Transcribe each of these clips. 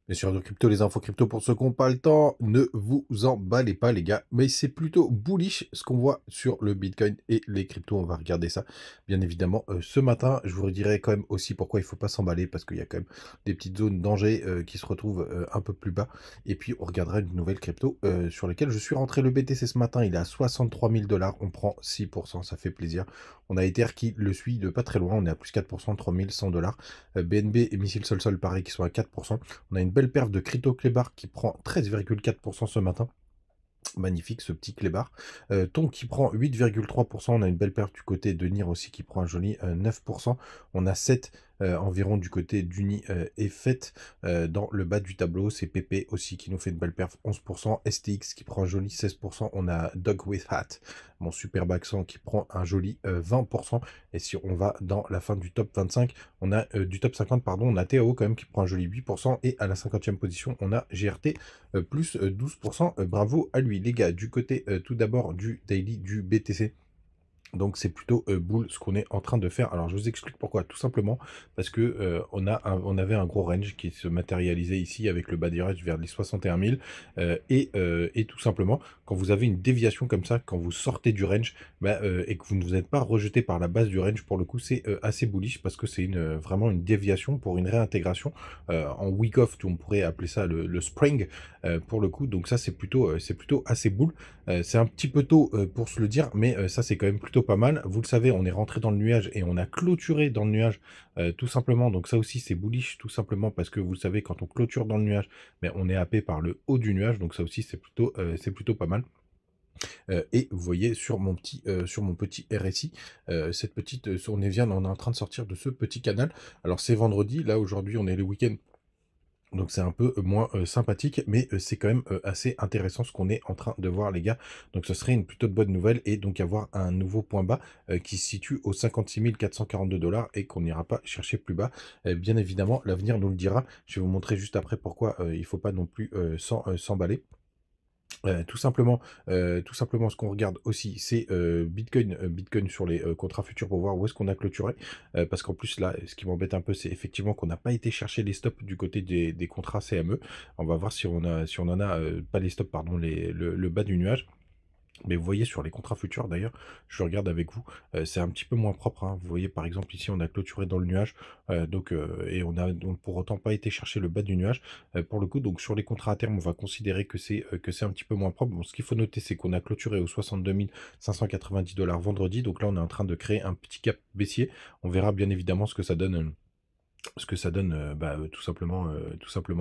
Bien sûr, de crypto, les infos crypto pour ceux qui n'ont pas le temps, ne vous emballez pas les gars, mais c'est plutôt bullish ce qu'on voit sur le Bitcoin et les cryptos, on va regarder ça bien évidemment ce matin. Je vous redirai quand même aussi pourquoi il ne faut pas s'emballer, parce qu'il y a quand même des petites zones danger qui se retrouvent un peu plus bas, et puis on regardera une nouvelle crypto sur laquelle je suis rentré. Le BTC ce matin, il est à 63 000 $, on prend 6%, ça fait plaisir. On a Ether qui le suit de pas très loin, on est à plus 4%, 3100 $. BNB et Missile Sol Sol pareil qui sont à 4%. On a une belle perf de Crypto Clébar qui prend 13,4% ce matin. Magnifique ce petit clébard. Ton qui prend 8,3%. On a une belle perte du côté de NIR aussi qui prend un joli 9%. On a 7 environ du côté d'Uni et FET dans le bas du tableau. C'est PP aussi qui nous fait une belle perf 11%. STX qui prend un joli 16%. On a Dog with Hat, mon superbe accent qui prend un joli 20%. Et si on va dans la fin du top 25, on a du top 50, pardon, on a TAO quand même qui prend un joli 8%. Et à la 50e position, on a GRT plus 12%. Bravo à lui, les gars. Du côté tout d'abord du daily du BTC. Donc c'est plutôt bull ce qu'on est en train de faire. Alors je vous explique pourquoi. Tout simplement parce que on avait un gros range qui se matérialisait ici avec le bas des range vers les 61 000. Et tout simplement, quand vous avez une déviation comme ça, quand vous sortez du range bah, et que vous ne vous êtes pas rejeté par la base du range, pour le coup c'est assez bullish parce que c'est vraiment une déviation pour une réintégration en week off, on pourrait appeler ça le spring pour le coup. Donc ça c'est plutôt assez bull. C'est un petit peu tôt pour se le dire, mais ça c'est quand même plutôt pas mal. Vous le savez, on est rentré dans le nuage et on a clôturé dans le nuage tout simplement. Donc ça aussi c'est bullish tout simplement parce que vous le savez, quand on clôture dans le nuage, mais on est happé par le haut du nuage. Donc ça aussi c'est plutôt pas mal. Et vous voyez sur mon petit RSI, cette petite, on est en train de sortir de ce petit canal. Alors c'est vendredi, là aujourd'hui on est le week-end. Donc c'est un peu moins sympathique, mais c'est quand même assez intéressant ce qu'on est en train de voir les gars. Donc ce serait une plutôt de bonne nouvelle, et donc avoir un nouveau point bas qui se situe aux 56 442 $ et qu'on n'ira pas chercher plus bas. Bien évidemment, l'avenir nous le dira. Je vais vous montrer juste après pourquoi il ne faut pas non plus s'emballer. Tout simplement, ce qu'on regarde aussi, c'est Bitcoin sur les contrats futurs pour voir où est-ce qu'on a clôturé. Parce qu'en plus, là, ce qui m'embête un peu, c'est effectivement qu'on n'a pas été chercher les stops du côté des contrats CME. On va voir si on en a, pas les stops, pardon, le bas du nuage. Mais vous voyez sur les contrats futurs d'ailleurs, je regarde avec vous, c'est un petit peu moins propre, hein. Vous voyez par exemple ici on a clôturé dans le nuage, et on a donc pour autant pas été chercher le bas du nuage, pour le coup. Donc sur les contrats à terme, on va considérer que c'est un petit peu moins propre. Bon, ce qu'il faut noter, c'est qu'on a clôturé aux 62 590 $ vendredi, donc là on est en train de créer un petit cap baissier. On verra bien évidemment tout simplement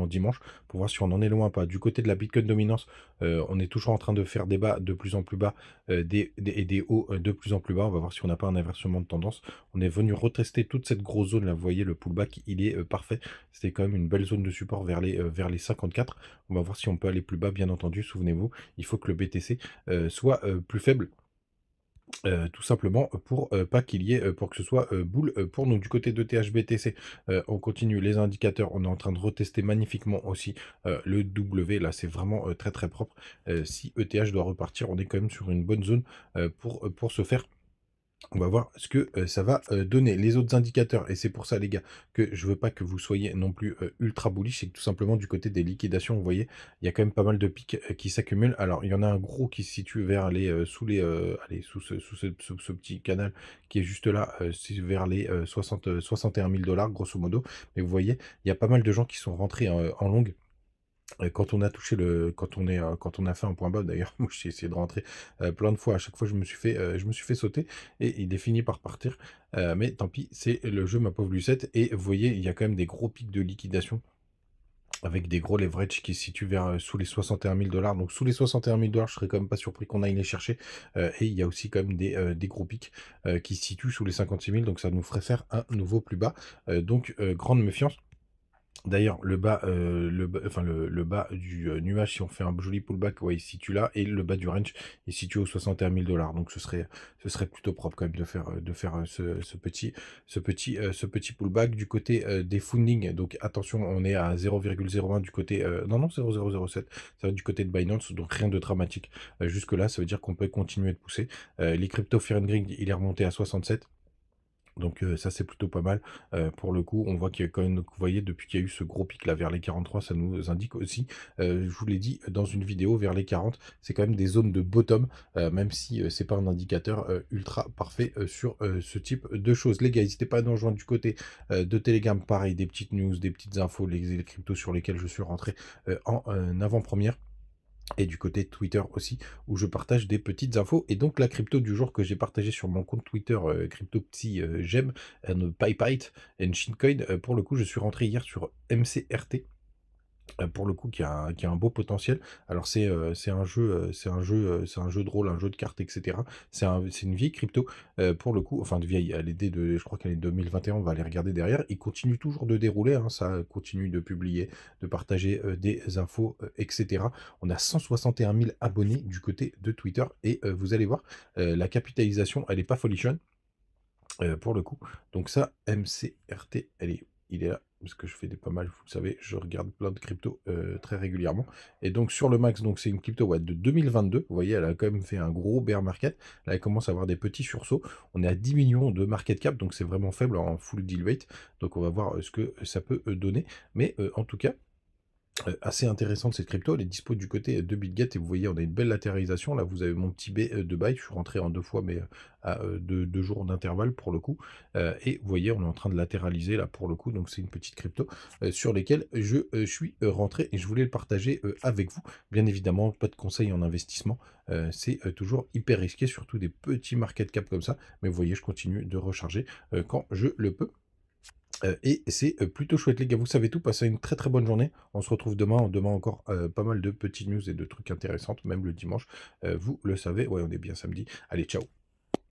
dimanche, pour voir si on en est loin ou pas. Du côté de la Bitcoin dominance, on est toujours en train de faire des bas de plus en plus bas, et des hauts de plus en plus bas. On va voir si on n'a pas un inversement de tendance. On est venu retester toute cette grosse zone là, vous voyez le pullback il est parfait. C'était quand même une belle zone de support vers les 54. On va voir si on peut aller plus bas, bien entendu. Souvenez-vous, il faut que le BTC soit plus faible, tout simplement pour pas qu'il y ait, pour que ce soit boule pour nous. Du côté de THBTC, on continue les indicateurs. On est en train de retester magnifiquement aussi le W. Là, c'est vraiment très très propre. Si ETH doit repartir, on est quand même sur une bonne zone pour se faire. On va voir ce que ça va donner. Les autres indicateurs, et c'est pour ça les gars que je veux pas que vous soyez non plus ultra bullish, c'est que tout simplement du côté des liquidations, vous voyez, il y a quand même pas mal de pics qui s'accumulent. Alors il y en a un gros qui se situe vers les allez, sous ce petit canal qui est juste là, c'est vers les 61 000 $ grosso modo. Mais vous voyez, il y a pas mal de gens qui sont rentrés en longue. Quand on a touché quand on a fait un point bas, d'ailleurs, moi j'ai essayé de rentrer plein de fois. À chaque fois, je me suis fait sauter et il est fini par partir. Mais tant pis, c'est le jeu, ma pauvre Lucette. Et vous voyez, il y a quand même des gros pics de liquidation avec des gros leverage qui se situent vers sous les 61 000 $. Donc sous les 61 000 $, je serais quand même pas surpris qu'on aille les chercher. Et il y a aussi quand même des gros pics qui se situent sous les 56 000. Donc ça nous ferait faire un nouveau plus bas. Donc grande méfiance. D'ailleurs, le bas du nuage, si on fait un joli pullback, ouais, il se situe là, et le bas du range, il se situe aux 61 000 $. Donc, ce serait plutôt propre quand même de faire ce petit pullback du côté des funding. Donc, attention, on est à 0,01 du côté, non, non, 0,007, ça va du côté de Binance, donc rien de dramatique. Jusque là, ça veut dire qu'on peut continuer de pousser. Les crypto Fear and Greed, il est remonté à 67. Donc ça, c'est plutôt pas mal. Pour le coup, on voit qu'il y a quand même, donc vous voyez, depuis qu'il y a eu ce gros pic là vers les 43, ça nous indique aussi, je vous l'ai dit dans une vidéo, vers les 40, c'est quand même des zones de bottom, même si, c'est pas un indicateur, ultra parfait, sur, ce type de choses. Les gars, n'hésitez pas à nous rejoindre du côté, de Telegram, pareil, des petites news, des petites infos, les cryptos sur lesquels je suis rentré, en, avant-première. Et du côté de Twitter aussi, où je partage des petites infos. Et donc la crypto du jour que j'ai partagée sur mon compte Twitter, CryptoPsy, Gem, PyPite and Shitcoin, pour le coup, je suis rentré hier sur MCRT. Pour le coup, qui a un beau potentiel. Alors c'est un jeu, c'est un jeu de rôle, un jeu de cartes, et cetera. C'est une vieille crypto, pour le coup, enfin de vieille, elle est je crois qu'elle est 2021, on va aller regarder derrière. Il continue toujours de dérouler, hein, ça continue de publier, de partager, des infos, et cetera. On a 161 000 abonnés du côté de Twitter et vous allez voir, la capitalisation, elle est pas folichonne. Pour le coup. Donc ça, MCRT, il est là, parce que je fais des pas mal, vous le savez, je regarde plein de cryptos très régulièrement. Et donc sur le max, donc c'est une crypto ouais, de 2022. Vous voyez, elle a quand même fait un gros bear market. Là, elle commence à avoir des petits sursauts. On est à 10 millions de market cap, donc c'est vraiment faible en full deal weight. Donc on va voir ce que ça peut donner. Mais en tout cas, assez intéressante cette crypto, elle est dispo du côté de BitGet et vous voyez on a une belle latéralisation, là vous avez mon petit B de buy, je suis rentré en 2 fois mais à 2 jours d'intervalle pour le coup, et vous voyez on est en train de latéraliser là pour le coup, donc c'est une petite crypto sur lesquelles je suis rentré et je voulais le partager avec vous. Bien évidemment, pas de conseils en investissement, c'est toujours hyper risqué, surtout des petits market cap comme ça, mais vous voyez je continue de recharger quand je le peux. Et c'est, plutôt chouette les gars, vous savez tout, passez une très, très bonne journée. On se retrouve demain. Demain encore, pas mal de petites news et de trucs intéressants, même le dimanche. Vous le savez, ouais, on est bien samedi. Allez, ciao.